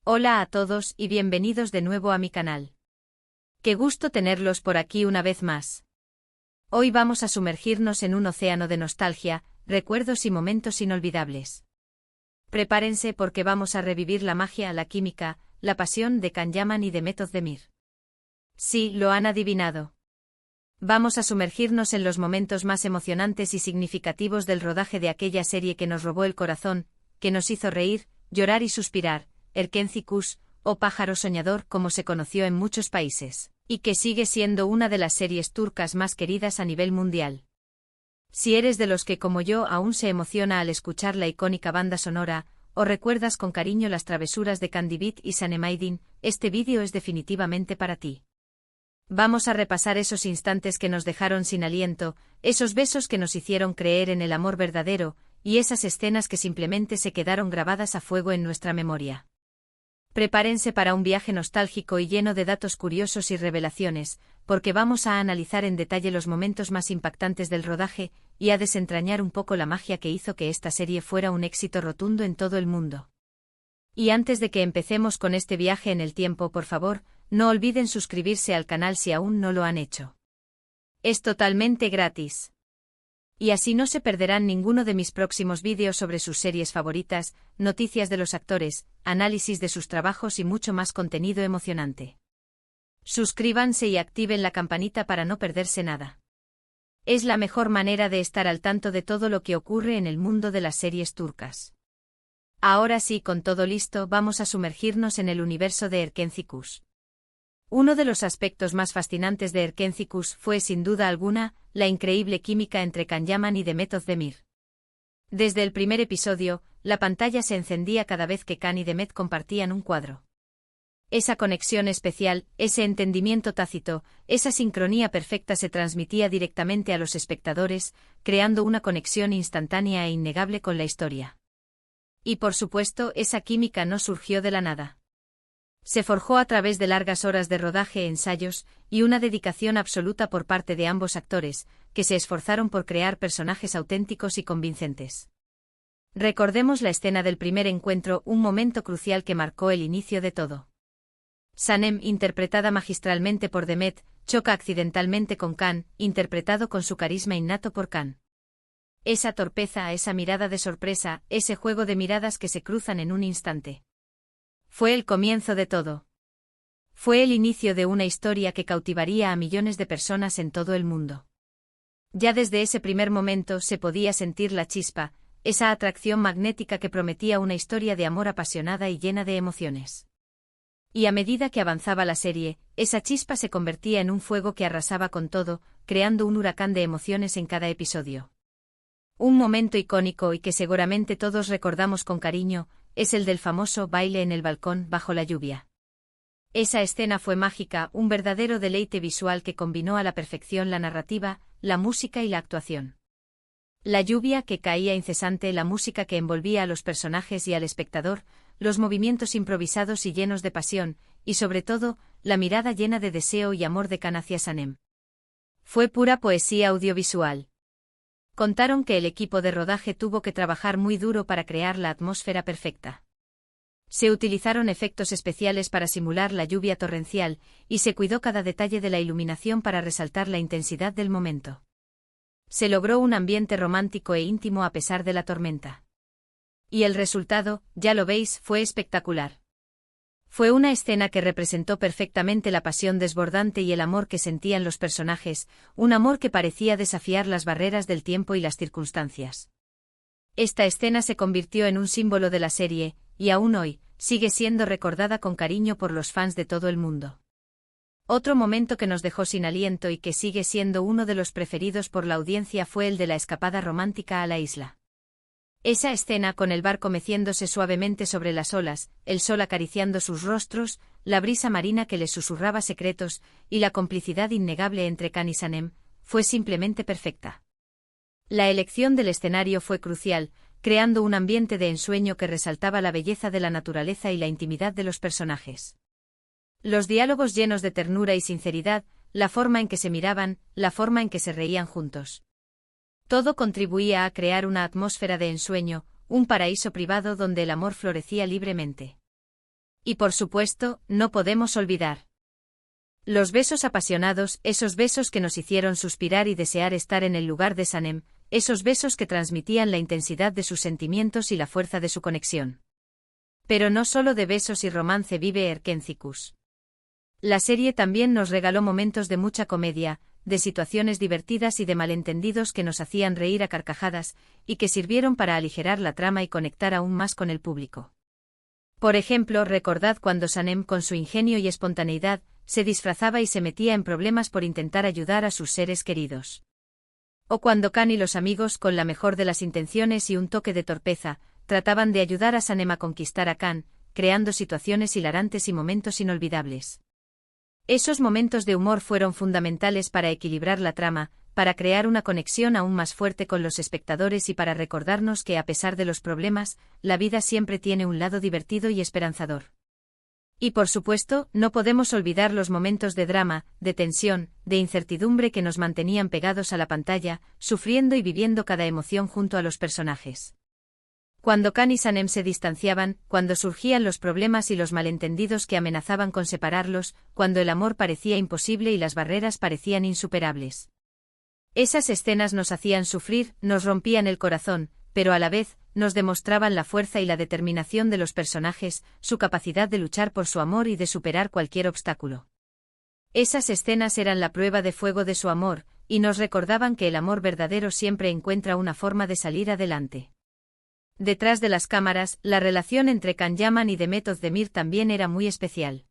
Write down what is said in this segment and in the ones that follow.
Hola a todos y bienvenidos de nuevo a mi canal. Qué gusto tenerlos por aquí una vez más. Hoy vamos a sumergirnos en un océano de nostalgia, recuerdos y momentos inolvidables. Prepárense porque vamos a revivir la magia, la química, la pasión de Can Yaman y de Method Demir. Sí, lo han adivinado. Vamos a sumergirnos en los momentos más emocionantes y significativos del rodaje de aquella serie que nos robó el corazón, que nos hizo reír, llorar y suspirar, Erkenci Kuş, o Pájaro Soñador como se conoció en muchos países, y que sigue siendo una de las series turcas más queridas a nivel mundial. Si eres de los que como yo aún se emociona al escuchar la icónica banda sonora, o recuerdas con cariño las travesuras de Candibit y Sanem, este vídeo es definitivamente para ti. Vamos a repasar esos instantes que nos dejaron sin aliento, esos besos que nos hicieron creer en el amor verdadero, y esas escenas que simplemente se quedaron grabadas a fuego en nuestra memoria. Prepárense para un viaje nostálgico y lleno de datos curiosos y revelaciones, porque vamos a analizar en detalle los momentos más impactantes del rodaje, y a desentrañar un poco la magia que hizo que esta serie fuera un éxito rotundo en todo el mundo. Y antes de que empecemos con este viaje en el tiempo, por favor, no olviden suscribirse al canal si aún no lo han hecho. Es totalmente gratis. Y así no se perderán ninguno de mis próximos vídeos sobre sus series favoritas, noticias de los actores, análisis de sus trabajos y mucho más contenido emocionante. Suscríbanse y activen la campanita para no perderse nada. Es la mejor manera de estar al tanto de todo lo que ocurre en el mundo de las series turcas. Ahora sí, con todo listo, vamos a sumergirnos en el universo de Erkenci Kuş. Uno de los aspectos más fascinantes de Erkenci Kuş fue, sin duda alguna, la increíble química entre Can Yaman y Method Demir. Desde el primer episodio, la pantalla se encendía cada vez que Can y Demet compartían un cuadro. Esa conexión especial, ese entendimiento tácito, esa sincronía perfecta se transmitía directamente a los espectadores, creando una conexión instantánea e innegable con la historia. Y por supuesto, esa química no surgió de la nada. Se forjó a través de largas horas de rodaje, ensayos, y una dedicación absoluta por parte de ambos actores, que se esforzaron por crear personajes auténticos y convincentes. Recordemos la escena del primer encuentro, un momento crucial que marcó el inicio de todo. Sanem, interpretada magistralmente por Demet, choca accidentalmente con Can, interpretado con su carisma innato por Can. Esa torpeza, esa mirada de sorpresa, ese juego de miradas que se cruzan en un instante. Fue el comienzo de todo. Fue el inicio de una historia que cautivaría a millones de personas en todo el mundo. Ya desde ese primer momento se podía sentir la chispa, esa atracción magnética que prometía una historia de amor apasionada y llena de emociones. Y a medida que avanzaba la serie, esa chispa se convertía en un fuego que arrasaba con todo, creando un huracán de emociones en cada episodio. Un momento icónico y que seguramente todos recordamos con cariño, es el del famoso baile en el balcón bajo la lluvia. Esa escena fue mágica, un verdadero deleite visual que combinó a la perfección la narrativa, la música y la actuación. La lluvia que caía incesante, la música que envolvía a los personajes y al espectador, los movimientos improvisados y llenos de pasión, y sobre todo, la mirada llena de deseo y amor de Can hacia Sanem. Fue pura poesía audiovisual. Contaron que el equipo de rodaje tuvo que trabajar muy duro para crear la atmósfera perfecta. Se utilizaron efectos especiales para simular la lluvia torrencial, y se cuidó cada detalle de la iluminación para resaltar la intensidad del momento. Se logró un ambiente romántico e íntimo a pesar de la tormenta. Y el resultado, ya lo veis, fue espectacular. Fue una escena que representó perfectamente la pasión desbordante y el amor que sentían los personajes, un amor que parecía desafiar las barreras del tiempo y las circunstancias. Esta escena se convirtió en un símbolo de la serie, y aún hoy, sigue siendo recordada con cariño por los fans de todo el mundo. Otro momento que nos dejó sin aliento y que sigue siendo uno de los preferidos por la audiencia fue el de la escapada romántica a la isla. Esa escena con el barco meciéndose suavemente sobre las olas, el sol acariciando sus rostros, la brisa marina que les susurraba secretos, y la complicidad innegable entre Can y Sanem, fue simplemente perfecta. La elección del escenario fue crucial, creando un ambiente de ensueño que resaltaba la belleza de la naturaleza y la intimidad de los personajes. Los diálogos llenos de ternura y sinceridad, la forma en que se miraban, la forma en que se reían juntos. Todo contribuía a crear una atmósfera de ensueño, un paraíso privado donde el amor florecía libremente. Y por supuesto, no podemos olvidar los besos apasionados, esos besos que nos hicieron suspirar y desear estar en el lugar de Sanem, esos besos que transmitían la intensidad de sus sentimientos y la fuerza de su conexión. Pero no solo de besos y romance vive Erkéntzicus. La serie también nos regaló momentos de mucha comedia, de situaciones divertidas y de malentendidos que nos hacían reír a carcajadas, y que sirvieron para aligerar la trama y conectar aún más con el público. Por ejemplo, recordad cuando Sanem, con su ingenio y espontaneidad, se disfrazaba y se metía en problemas por intentar ayudar a sus seres queridos. O cuando Khan y los amigos, con la mejor de las intenciones y un toque de torpeza, trataban de ayudar a Sanem a conquistar a Khan, creando situaciones hilarantes y momentos inolvidables. Esos momentos de humor fueron fundamentales para equilibrar la trama, para crear una conexión aún más fuerte con los espectadores y para recordarnos que a pesar de los problemas, la vida siempre tiene un lado divertido y esperanzador. Y por supuesto, no podemos olvidar los momentos de drama, de tensión, de incertidumbre que nos mantenían pegados a la pantalla, sufriendo y viviendo cada emoción junto a los personajes. Cuando Khan y Sanem se distanciaban, cuando surgían los problemas y los malentendidos que amenazaban con separarlos, cuando el amor parecía imposible y las barreras parecían insuperables. Esas escenas nos hacían sufrir, nos rompían el corazón, pero a la vez, nos demostraban la fuerza y la determinación de los personajes, su capacidad de luchar por su amor y de superar cualquier obstáculo. Esas escenas eran la prueba de fuego de su amor, y nos recordaban que el amor verdadero siempre encuentra una forma de salir adelante. Detrás de las cámaras, la relación entre Can Yaman y Demet Özdemir también era muy especial.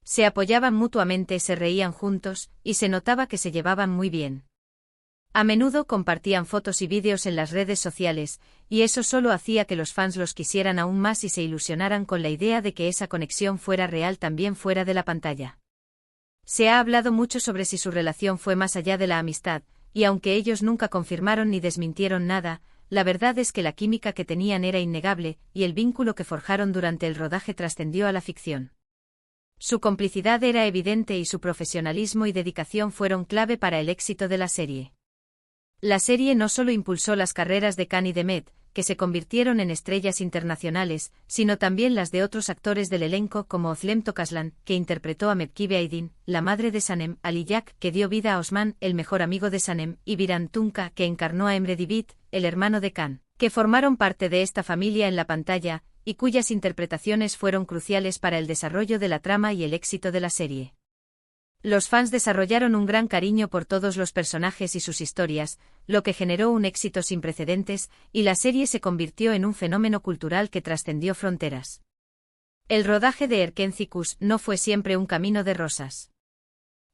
Se apoyaban mutuamente, se reían juntos, y se notaba que se llevaban muy bien. A menudo compartían fotos y vídeos en las redes sociales, y eso solo hacía que los fans los quisieran aún más y se ilusionaran con la idea de que esa conexión fuera real también fuera de la pantalla. Se ha hablado mucho sobre si su relación fue más allá de la amistad, y aunque ellos nunca confirmaron ni desmintieron nada, la verdad es que la química que tenían era innegable, y el vínculo que forjaron durante el rodaje trascendió a la ficción. Su complicidad era evidente y su profesionalismo y dedicación fueron clave para el éxito de la serie. La serie no solo impulsó las carreras de Khan y Demet, que se convirtieron en estrellas internacionales, sino también las de otros actores del elenco como Özlem Tokaslan, que interpretó a Mevkibe Aydin, la madre de Sanem, Ali Yak, que dio vida a Osman, el mejor amigo de Sanem, y Biran Tunca, que encarnó a Emre Divit, el hermano de Khan, que formaron parte de esta familia en la pantalla, y cuyas interpretaciones fueron cruciales para el desarrollo de la trama y el éxito de la serie. Los fans desarrollaron un gran cariño por todos los personajes y sus historias, lo que generó un éxito sin precedentes, y la serie se convirtió en un fenómeno cultural que trascendió fronteras. El rodaje de Erkéntzicus no fue siempre un camino de rosas.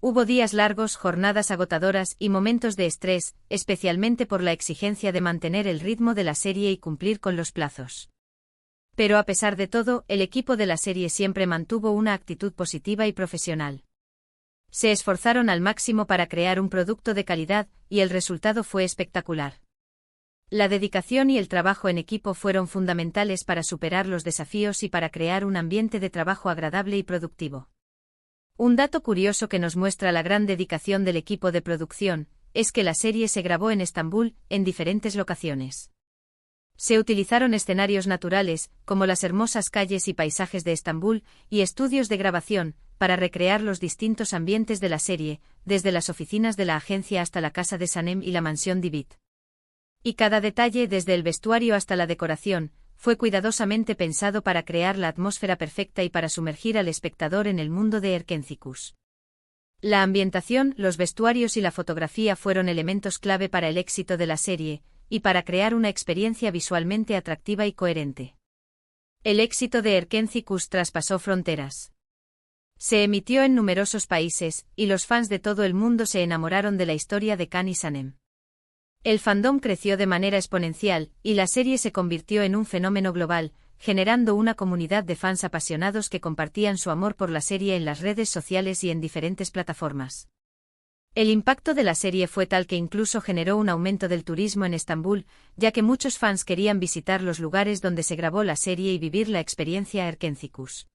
Hubo días largos, jornadas agotadoras y momentos de estrés, especialmente por la exigencia de mantener el ritmo de la serie y cumplir con los plazos. Pero a pesar de todo, el equipo de la serie siempre mantuvo una actitud positiva y profesional. Se esforzaron al máximo para crear un producto de calidad, y el resultado fue espectacular. La dedicación y el trabajo en equipo fueron fundamentales para superar los desafíos y para crear un ambiente de trabajo agradable y productivo. Un dato curioso que nos muestra la gran dedicación del equipo de producción, es que la serie se grabó en Estambul, en diferentes locaciones. Se utilizaron escenarios naturales, como las hermosas calles y paisajes de Estambul, y estudios de grabación, para recrear los distintos ambientes de la serie, desde las oficinas de la agencia hasta la casa de Sanem y la mansión Divit. Y cada detalle, desde el vestuario hasta la decoración, fue cuidadosamente pensado para crear la atmósfera perfecta y para sumergir al espectador en el mundo de Erkéntzicus. La ambientación, los vestuarios y la fotografía fueron elementos clave para el éxito de la serie, y para crear una experiencia visualmente atractiva y coherente. El éxito de Erkéntzicus traspasó fronteras. Se emitió en numerosos países, y los fans de todo el mundo se enamoraron de la historia de Khan y Sanem. El fandom creció de manera exponencial, y la serie se convirtió en un fenómeno global, generando una comunidad de fans apasionados que compartían su amor por la serie en las redes sociales y en diferentes plataformas. El impacto de la serie fue tal que incluso generó un aumento del turismo en Estambul, ya que muchos fans querían visitar los lugares donde se grabó la serie y vivir la experiencia Erkéntzicus.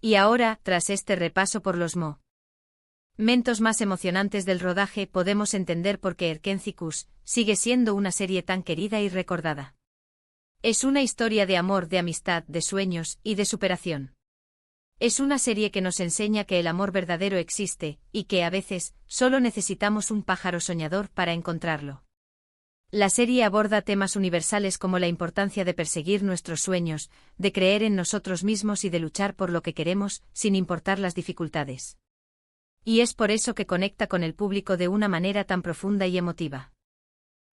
Y ahora, tras este repaso por los momentos más emocionantes del rodaje, podemos entender por qué Erkéntzicus sigue siendo una serie tan querida y recordada. Es una historia de amor, de amistad, de sueños y de superación. Es una serie que nos enseña que el amor verdadero existe, y que a veces, solo necesitamos un pájaro soñador para encontrarlo. La serie aborda temas universales como la importancia de perseguir nuestros sueños, de creer en nosotros mismos y de luchar por lo que queremos, sin importar las dificultades. Y es por eso que conecta con el público de una manera tan profunda y emotiva.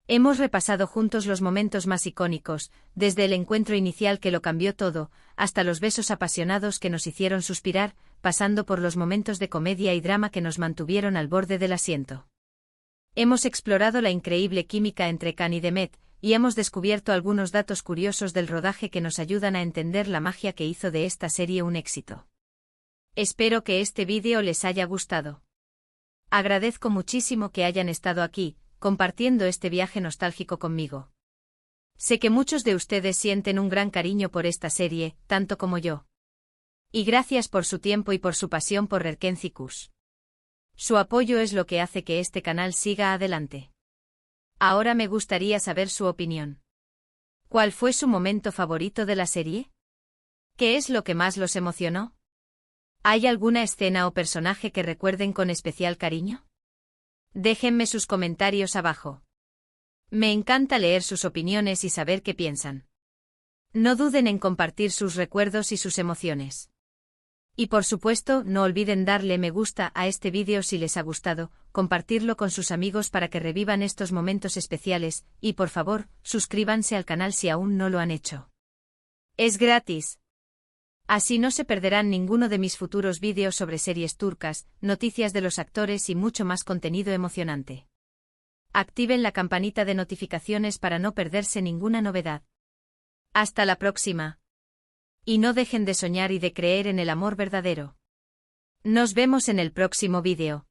Hemos repasado juntos los momentos más icónicos, desde el encuentro inicial que lo cambió todo, hasta los besos apasionados que nos hicieron suspirar, pasando por los momentos de comedia y drama que nos mantuvieron al borde del asiento. Hemos explorado la increíble química entre Khan y Demet, y hemos descubierto algunos datos curiosos del rodaje que nos ayudan a entender la magia que hizo de esta serie un éxito. Espero que este vídeo les haya gustado. Agradezco muchísimo que hayan estado aquí, compartiendo este viaje nostálgico conmigo. Sé que muchos de ustedes sienten un gran cariño por esta serie, tanto como yo. Y gracias por su tiempo y por su pasión por Requencicus. Su apoyo es lo que hace que este canal siga adelante. Ahora me gustaría saber su opinión. ¿Cuál fue su momento favorito de la serie? ¿Qué es lo que más los emocionó? ¿Hay alguna escena o personaje que recuerden con especial cariño? Déjenme sus comentarios abajo. Me encanta leer sus opiniones y saber qué piensan. No duden en compartir sus recuerdos y sus emociones. Y por supuesto, no olviden darle me gusta a este vídeo si les ha gustado, compartirlo con sus amigos para que revivan estos momentos especiales, y por favor, suscríbanse al canal si aún no lo han hecho. Es gratis. Así no se perderán ninguno de mis futuros vídeos sobre series turcas, noticias de los actores y mucho más contenido emocionante. Activen la campanita de notificaciones para no perderse ninguna novedad. Hasta la próxima. Y no dejen de soñar y de creer en el amor verdadero. Nos vemos en el próximo vídeo.